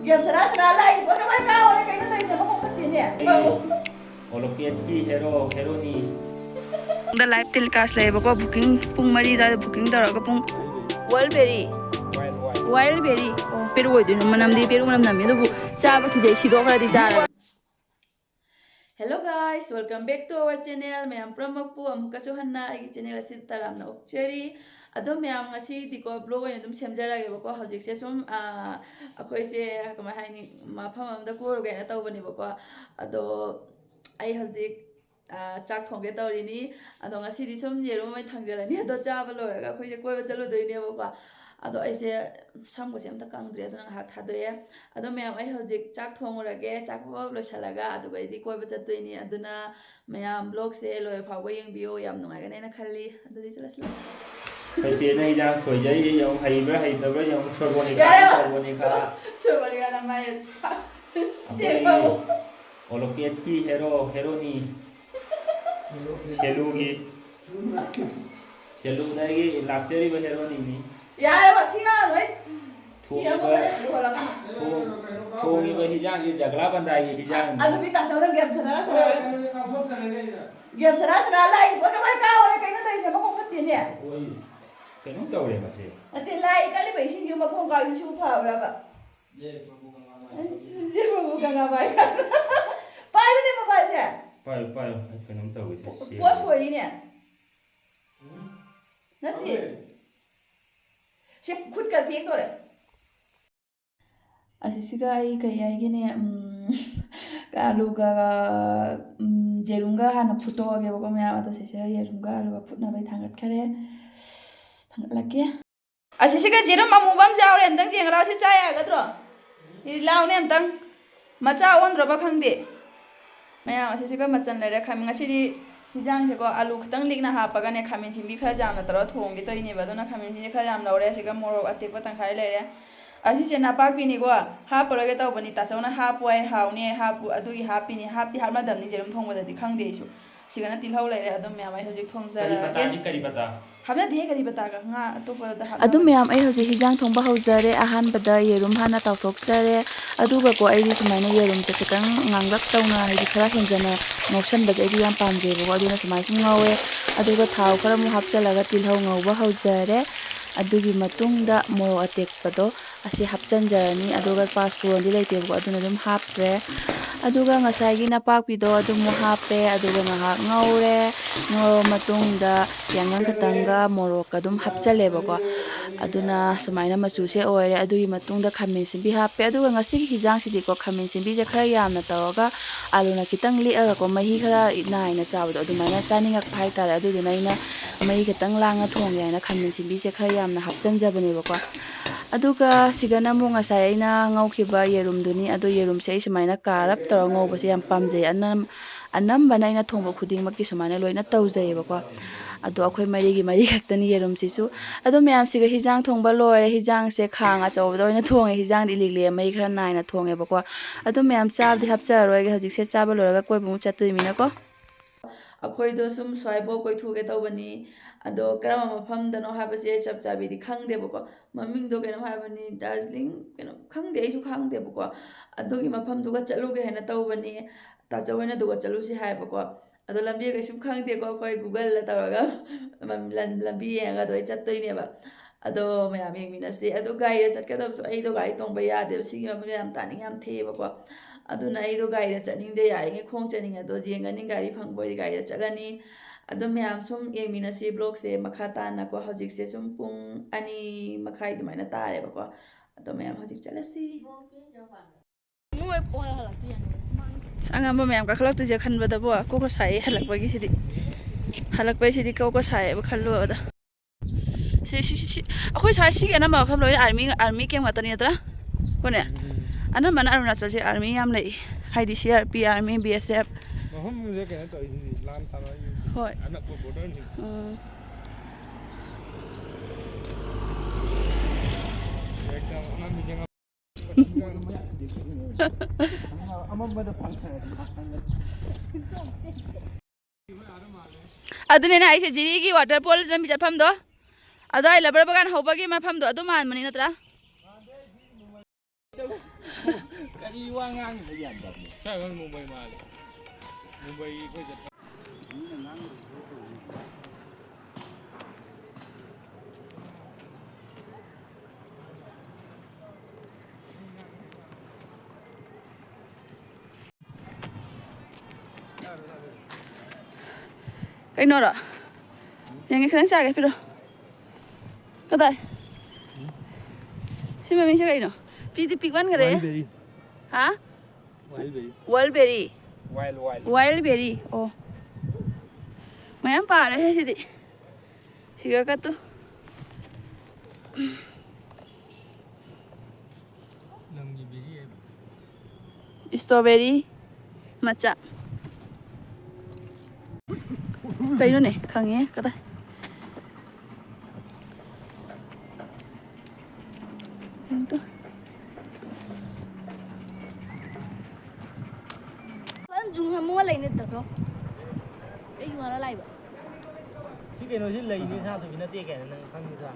Game sana lain, kau nak main kau ni kau tak jangan kau pasti ni. Oloket ki hero ni. The live telecast lay bako booking pung mari da booking taraga pung wildberry oh peru oidu no manam di peru manam nami do chaba ki jai sido khara di chara. Hello guys, welcome back to our channel. Mayam promapu amka sohanna agi channel asit taramna okchari ado mayam ngasi diko vlog oina dum semjarage bako hojik se sum akhoi se kama haini mafam amda ko ga na tawbani bako ado ai hojik chak thongge tawrini ado ngasi di sum yerum mai thangjarani ado chaba loraga akhoi se koi ba chalu doine bako ado aise samgo se amta kangdre ado hak thadoye ado mayam ai hojik chak thongurage chak ba loisalaga ado bai di koi ba chattoini aduna mayam vlog se loi phawba yengbiyo yam nungai ga nena khalli ado di chalasla Phải chế này ra khỏi giấy giống hay với hay tao với giống soi bồn này cả. Coba lihat namanya. Siapa? Oloket ki hero ni. Selu dari luxury với hero ni. Ya, dapat tinggal, right? Thong với hijang như jagla bandai như hijang. Aduh, kita seorang game sana. Game sana lain. Kau nak main kau ni kau tak jangan kau pasti ni. Ôi, cái nó đâu đấy mà chị? Nanti lain kali besin juga kau kau yang cuba berapa? Dia bukan apa ya? Pai ni apa baca? Pai, cái nó đâu đấy chị? Puas kau ini. Nanti. Siap khut kat dia kau le. Asisiga ai kayak gini kalau jerungga hana puto age bako me ama to sese jerungga alu putna bai thangat khare thangat lagi asisiga jerum amubam jawre andang jeng raw si chaya gadro ni law ne amtang macha on ro ba khangde maya asisiga machan lere khamin asi di hijang se ko alu khtang likna ha paga ne khamin simbi khara jam na taro thong gi to ini ba dona khamin si khara jam lawre asiga morok atek pa tang khai lere asi se napak pini go ha porage taw bani ta chona ha puai hauni ha pu adugi ha pini ha ti harma damni jerum thongba dadi khangde isu sigana tilhau lere adum me amai hojik thongjara Kari bata. hamna de kari bata ga nga atopa da ha adum me am ai hojik hijang thongba hojare ahan bada yerum hana tawthokjare aduga ko ai di sumaina yerum te kitang nganglak tawna hidi khara henjana ngoksan bajai di yam pamje bo aduna sumai sum ngawe aduga thaw khara mu hapchalaga tilhau ngauba hojare adugi matungda moro atek pado asi hapchanjarani aduga passport di leite bo aduna dum hapre aduga ngasai gi napak pido adum mo hape aduga ngahak ngaure ngoro matungda yangang katanga moro kadum hapchale bako aduna sumaina machu se oire adugi matungda khamin simbi hape aduga ngasi gi hijang sidi ko khamin simbi je khara yamna tawaga aluna kitang li aga ko mahi khara naina chawdo adumaina chaningak phai tare aduduna ina mahi kitang langa thong yaina khamin simbi je khara yamna hapchanjabani bako aduga sigana mo ngasai aina ngaukiba yerumduni adu yerumse ai sumaina karap taro ngobase yam pamjai anam bana ina thongba khuding makki sumaina loina tawjai bako ado akhoi mari khaktani yerum sisu ado myam siga hijang thongba loire hijang se khanga chawda oina thonge hijang di likle mai khara naina thonge bako ado myam chab di hapcha roige hojik se chaba loraga koi bu chatui mina ko akhoi do sum swaibo koi thuge tawbani ado karama mafam dano habase chap chabi di khangde bako maming do kena habani Darjeeling kena khangde aisu khangde bako adogi mafam duga chaluge hena tawbani ta chawena duga chalusi hai bako ado lambi ga sum khangde ko koi Google la tawraga lambi nga do chattoi ne ba ado mayam yengmina se ado gai ra chatka da so ai do gai tongba ya de sigi ma yam tani yam the bako aduna ai do gai ra chaning de yai nge khong chaning ado jengani gari phangboi gai ra chalani adum mayam sum yengmina si blog se makha ta na ko hojik se sum pung ani makhai dumaina tare bako ado mayam hojik chalasi angamba mayam ka khalak tu je khan bada bo ko ko sai halak bagi sidi halak bai sidi ko sai ba khallo da si akhoi sai si ana ma pham loi army kem ngata ni tra ko ne ana mana Arunachal je army yam lei haidi CRP army BSF हम मुझे कहना तो लान था hoi anak bodoh ni एकदम अना missing adune na aise jiri gi waterfall jam chapam do ado ai labar bagan hobagi mafam do adu man mani natra ꯀꯔꯤ ꯋꯥ ꯉꯥꯡꯉꯤꯅꯣ ꯒ꯭ꯌꯥꯟ ꯇꯥꯗꯦ ꯁ꯭ꯋꯥꯏ ꯃꯨꯝꯕꯩ ꯃꯥꯜꯂꯦ ꯃꯨꯝꯕꯩ ꯑꯩꯈꯣꯏ ꯆꯠꯄ Kayaknya yang ikan cakap pero, kata, si mami cakap ini, pidi pikwan kere, ha? Wildberry. Wildberry. Oh, macam apa lah sih? Siapa kata? Strawberry, macam. Kayu nih, kangnya kata. Yang tu. Kan dùng hàng mua lấy nét thật không? Cái dùng hàng lại vậy? Chứ cái nó chứ lấy như sao thì nó tiệt cái nó không như sao.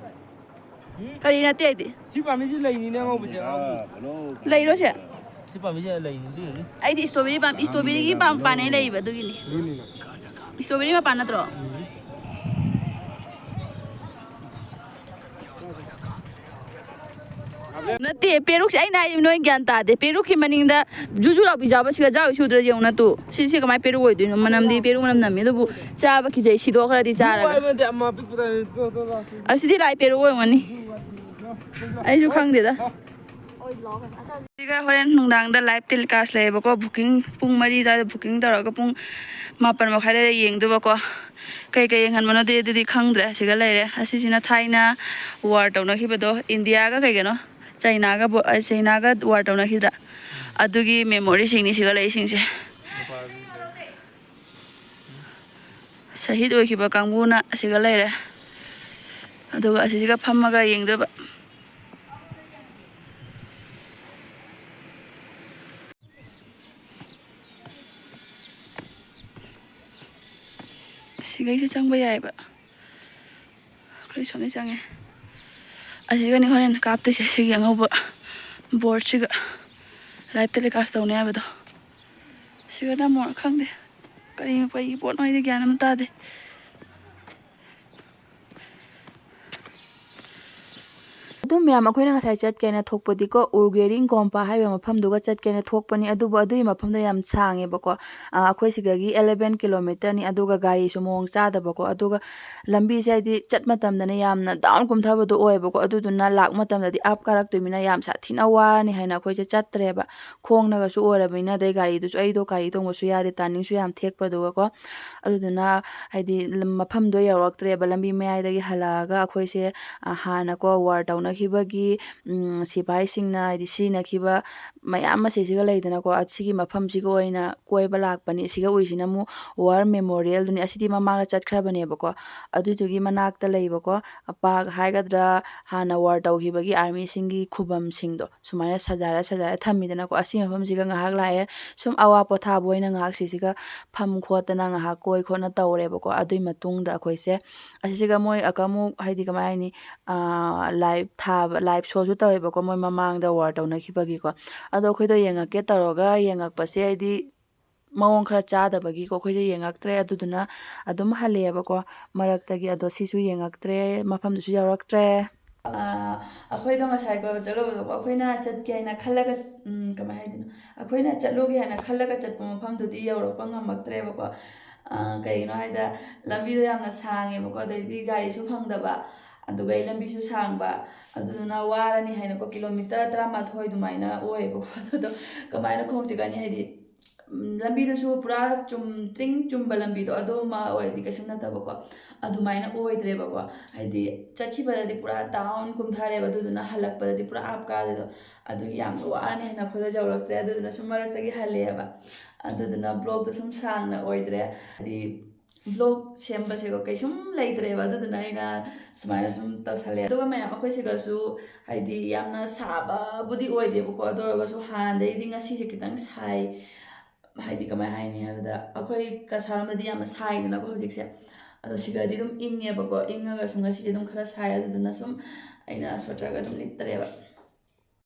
Kali nanti ada. chứ bà mới chứ lấy ní nè không phải Lagi dosa. Chứ bà bây giờ lấy như thế. Ada strawberry bam panen lagi betul gini. luni Strawberry mah panen terus. Nanti peruk sih, aina ini noy ganta deh. Peruk ki maning dah jujur aku jawab sih jawab sih udah jauh na tu. Sih kemai peruk itu, manam di peruk manam nami tu bu jawab ki jadi sih dua kali cara. Asih di lai peruk yang mana? Ayo kang deh dah. Ôi ló cái. Jika horen nungdang dah live telecast leh, bako booking pung mari dah booking dah raga pung mapan makai dah yang tu bako kayak yang mana dia kang deh segala leh. Asih cina Thailand war tahun nak hibat do India ka kayak no. China ka war tahun nak hidra. Adugi memory sing ni segala sing se. Sahid oi hibat kang buna segala leh. Aduga asih jika pamaga yang tu ba. Sigai su chang bayai ba. Kali somni change. Asiga ni horen kapte se sigi ang ba. Board siga. Live telecast taw ne ba do. Siga na mo khang de. Kali me pai board noi de gyan am ta de. ꯑꯗꯨꯝ ꯃꯌꯥꯝ ꯑꯩꯈꯣꯏꯅ ꯉꯁꯥꯏ ꯆꯠꯀꯦꯅ ꯊꯣꯛꯄꯗꯤꯀꯣ ꯎꯔꯒꯦꯔꯤꯡ ꯒꯣꯝꯄꯥ ꯍꯥꯏꯕ ꯃꯐꯝꯗꯨꯒ ꯆꯠꯀꯦꯅ ꯊꯣꯛꯄꯅꯤ ꯑꯗꯨꯕꯨ ꯑꯗꯨꯒꯤ ꯃꯐꯝꯗꯣ ꯌꯥꯝ ꯁꯥꯡꯉꯦꯕꯀꯣ ꯑꯩꯈꯣꯏ ꯁꯤꯗꯒꯤ 11 ꯀꯤꯂꯣꯃꯤꯇꯔꯅꯤ ꯑꯗꯨꯒ ꯒꯥꯔꯤꯁꯨ ꯃꯑꯣꯡ ꯆꯥꯗꯕꯀꯣ ꯑꯗꯨꯒ ꯂꯝꯕꯤꯁꯦ ꯍꯥꯏꯗꯤ ꯆꯠ ꯃꯇꯝꯗꯅ ꯌꯥꯝꯅ ꯗꯥꯎꯟ ꯀꯨꯝꯊꯕꯗꯣ ꯑꯣꯏꯌꯦꯕꯀꯣ ꯑꯗꯨꯗꯨꯅ ꯂꯥꯛ ꯃꯇꯝꯗꯗꯤ ꯑꯞ ꯀꯥꯔꯛꯇꯣꯏꯅꯤꯅ ꯌꯥꯝ ꯁꯥꯊꯤꯅ ꯋꯥꯔꯅꯤ ꯍꯥꯏꯅ ꯑꯩꯈꯣꯏꯁꯦ ꯆꯠꯇ꯭ꯔꯦꯕ ꯈꯣꯡꯅꯒꯁꯨ ꯑꯣꯏꯔꯕꯅꯤꯅ ꯑꯗꯩ ꯒꯥꯔꯤꯗꯨꯁꯨ ꯑꯩꯗꯣ ꯒꯥꯔꯤ ꯇꯣꯡꯕꯁꯨ ꯌꯥꯗꯦ ꯇꯥꯅꯤꯡꯁꯨ ꯌꯥꯝ ꯊꯦꯛꯄꯗꯨꯒꯀꯣ ꯑꯗꯨꯗꯨꯅ ꯍꯥꯏꯗꯤ ꯃꯐꯝꯗꯣ ꯌꯧꯔꯛꯇ꯭ꯔꯦꯕ ꯂꯝꯕꯤ ꯃꯌꯥꯏꯗꯒꯤ ꯍꯜꯂꯛꯑꯒ ꯑꯩꯈꯣꯏꯁꯦ ꯍꯥꯟꯅꯀꯣ ꯋꯥꯔ ꯇꯧꯅꯈꯤꯕꯒꯤ ꯁꯤꯐꯥꯏꯁꯤꯡꯅ ꯍꯥꯏꯗꯤ ꯁꯤꯖꯤꯟꯅꯈꯤꯕ ꯃꯌꯥꯝ ꯑꯁꯤꯁꯤꯒ ꯂꯩꯗꯅꯀꯣ ꯑꯁꯤꯒꯤ ꯃꯐꯝꯁꯤꯒ ꯑꯣꯏꯅ ꯀꯣꯏꯕ ꯂꯥꯛꯄꯅꯤ ꯁꯤꯒ ꯎꯏꯁꯤꯅ ꯑꯃꯨꯛ ꯋꯥꯔ ꯃꯦꯃꯣꯔꯤꯌꯦꯜꯗꯨꯅꯤ ꯑꯁꯤꯗꯤ ꯃꯃꯥꯡꯗ ꯆꯠꯈ꯭ꯔꯕꯅꯦꯕꯀꯣ ꯑꯗꯨꯗꯨꯒꯤ ꯃꯅꯥꯛꯇ ꯂꯩꯕꯀꯣ ꯄꯥꯛ ꯍꯥꯏꯒꯗ꯭ꯔꯥ ꯍꯥꯟꯅ ꯋꯥꯔ ꯇꯧꯈꯤꯕꯒꯤ ꯑꯥꯔꯃꯤꯁꯤꯡꯒꯤ ꯈꯨꯕꯝꯁꯤꯡꯗꯣ ꯁꯨꯃꯥꯏꯅ ꯁꯖꯥꯔ ꯊꯝꯃꯤꯗꯅꯀꯣ ꯑꯁꯤ ꯃꯐꯝꯁꯤꯒ ꯉꯥꯏꯍꯥꯛ ꯂꯥꯛꯑꯦ ꯁꯨꯝ ꯑꯋꯥ ꯄꯣꯊꯥꯕ ꯑꯣꯏꯅ ꯉꯥꯏꯍꯥꯛ ꯁꯤꯁꯤꯒ ꯐꯝ ꯈꯣꯠꯇꯅ ꯉꯥꯏꯍꯥꯛ ꯀꯣꯏ ꯈꯣꯠꯅ ꯇꯧꯔꯦꯕꯀꯣ ꯑꯗꯨꯏ ꯃꯇꯨꯡꯗ ꯑꯩꯈꯣꯏꯁꯦ ꯑꯁꯤꯁꯤꯒ ꯃꯣꯏ ꯑꯃꯨꯛ ꯍꯥꯏꯗꯤ ꯀꯃꯥꯏ ꯍꯥꯏꯅꯤ ꯂꯥꯏꯚ ꯁꯣꯁꯨ ꯇꯧꯋꯦꯕꯀꯣ ꯃꯣꯏ ꯃꯃꯥꯡꯗ ꯋꯥꯔ ꯇꯧꯅꯈꯤꯕꯒꯤꯀꯣ ꯑꯗꯣ ꯑꯩꯈꯣꯏꯗꯣ ꯌꯦꯡꯉꯛꯀꯦ ꯇꯧꯔꯒ ꯌꯦꯡꯉꯛꯄꯁꯦ ꯍꯥꯏꯗꯤ ꯃꯑꯣꯡ ꯈꯔ ꯆꯥꯗꯕꯒꯤꯀꯣ ꯑꯩꯈꯣꯏꯁꯦ ꯌꯦꯡꯉꯛꯇ꯭ꯔꯦ ꯑꯗꯨꯗꯨꯅ ꯑꯗꯨꯝ ꯍꯜꯂꯛꯑꯦꯕꯀꯣ ꯃꯔꯛꯇꯒꯤ ꯑꯗꯣ ꯁꯤꯁꯨ ꯌꯦꯡꯉꯛꯇ꯭ꯔꯦ ꯃꯐꯝꯗꯨꯁꯨ ꯌꯧꯔꯛꯇ꯭ꯔꯦ ꯑꯩꯈꯣꯏꯗꯣ ꯉꯁꯥꯏ ꯀꯣꯏꯕ ꯆꯠꯂꯨꯕꯗꯣꯀꯣ ꯑꯩꯈꯣꯏꯅ ꯆꯠꯀꯦ ꯍꯥꯏꯅ ꯈꯜꯂꯒ ꯀꯃꯥꯏ ꯍꯥꯏꯗꯣꯏꯅꯣ ꯑꯩꯈꯣꯏꯅ ꯆꯠꯂꯨꯒꯦ ꯍꯥꯏꯅ ꯈꯜꯂꯒ ꯆꯠꯄ ꯃꯐꯝꯗꯨꯗꯤ ꯌꯧꯔꯛꯄ ꯉꯝꯃꯛꯇ꯭ꯔꯦꯕꯀꯣ ꯀꯩꯒꯤꯅꯣ ꯍꯥꯏꯗ ꯂꯝꯕꯤꯗꯣ ꯌꯥꯝꯅ ꯁꯥꯡꯉꯦꯕꯀꯣ ꯑꯗꯩꯗꯤ ꯒꯥꯔꯤꯁꯨ ꯐꯪꯗꯕ ꯑꯗꯨꯒ ꯂꯝꯕꯤꯁꯨ ꯁꯥꯡꯕ ꯑꯗꯨꯗꯨꯅ ꯋꯥꯔꯅꯤ ꯍꯥꯏꯅꯀꯣ ꯀꯤꯂꯣꯃꯤꯇꯔ 12 ꯑꯗꯨꯃꯥꯏꯅ ꯑꯣꯏꯌꯦꯕꯀꯣ ꯑꯗꯨꯗꯣ ꯀꯃꯥꯏꯅ ꯈꯣꯡ ꯆꯠꯀꯅꯤ ꯍꯥꯏꯗꯤ ꯂꯝꯕꯤꯗꯨꯁꯨ ꯄꯨꯔꯥ ꯆꯤꯡ ꯆꯨꯝꯕ ꯂꯝꯕꯤꯗꯣ ꯑꯗꯨꯃ ꯑꯣꯏꯔꯗꯤ ꯀꯩꯁꯨ ꯅꯠꯇꯕꯀꯣ ꯑꯗꯨꯃꯥꯏꯅ ꯑꯣꯏꯗ꯭ꯔꯦꯕꯀꯣ ꯍꯥꯏꯗꯤ ꯆꯠꯈꯤꯕꯗꯗꯤ ꯄꯨꯔꯥ ꯗꯥꯎꯟ ꯀꯨꯝꯊꯔꯦꯕ ꯑꯗꯨꯗꯨꯅ ꯍꯜꯂꯛꯄꯗꯗꯤ ꯄꯨꯔꯥ ꯑꯞ ꯀꯥꯗꯣꯏꯗꯣ ꯑꯗꯨꯒꯤ ꯌꯥꯝ ꯋꯥꯔꯅꯤ ꯍꯥꯏꯅ ꯑꯩꯈꯣꯏꯗꯣ ꯌꯧꯔꯛꯇ꯭ꯔꯦ ꯑꯗꯨꯗꯨꯅ ꯁꯨꯝ ꯃꯔꯛꯇꯒꯤ ꯍꯜꯂꯛꯑꯦꯕ ꯑꯗꯨꯗꯨꯅ ꯕ꯭ꯂꯣꯛꯇꯣ ꯁꯨꯝ ꯁꯥꯡꯅ ꯑꯣꯏꯗ꯭ꯔꯦ ꯍꯥꯏꯗꯤ ꯕ꯭ꯂꯣꯛ ꯁꯦꯝꯕꯁꯦꯀꯣ ꯀꯩꯁꯨꯝ ꯂꯩꯇ꯭ꯔꯦꯕ ꯑꯗꯨꯗꯨꯅ ꯑꯩꯅ ꯁꯨꯃꯥꯏꯅ ꯁꯨꯝ ꯇꯧꯁꯜꯂꯦ ꯑꯗꯨꯒ ꯃꯌꯥꯝ ꯑꯩꯈꯣꯏ ꯁꯤꯒꯁꯨ ꯍꯥꯏꯗꯤ ꯌꯥꯝꯅ ꯁꯥꯕꯕꯨꯗꯤ ꯑꯣꯏꯗꯦꯕꯀꯣ ꯑꯗꯨ ꯑꯣꯏꯔꯒꯁꯨ ꯍꯥꯟꯅꯗꯩꯗꯤ ꯉꯁꯤꯁꯦ ꯈꯤꯇꯪ ꯁꯥꯏ ꯍꯥꯏꯗꯤ ꯀꯃꯥꯏ ꯍꯥꯏꯅꯤ ꯍꯥꯏꯕꯗ ꯑꯩꯈꯣꯏ ꯀꯁꯥꯔꯣꯝꯗꯗꯤ ꯌꯥꯝꯅ ꯁꯥꯏꯗꯅꯀꯣ ꯍꯧꯖꯤꯛꯁꯦ ꯑꯗꯣ ꯁꯤꯒꯗꯤ ꯑꯗꯨꯝ ꯏꯪꯉꯦꯕꯀꯣ ꯏꯪꯉꯒꯁꯨ ꯉꯁꯤꯁꯦ ꯑꯗꯨꯝ ꯈꯔ ꯁꯥꯏ ꯑꯗꯨꯗꯨꯅ ꯁꯨꯝ ꯑꯩꯅ ꯁ꯭ꯋꯦꯇꯔꯒ ꯑꯗꯨꯝ ꯂꯤꯠꯇ꯭ꯔꯦꯕ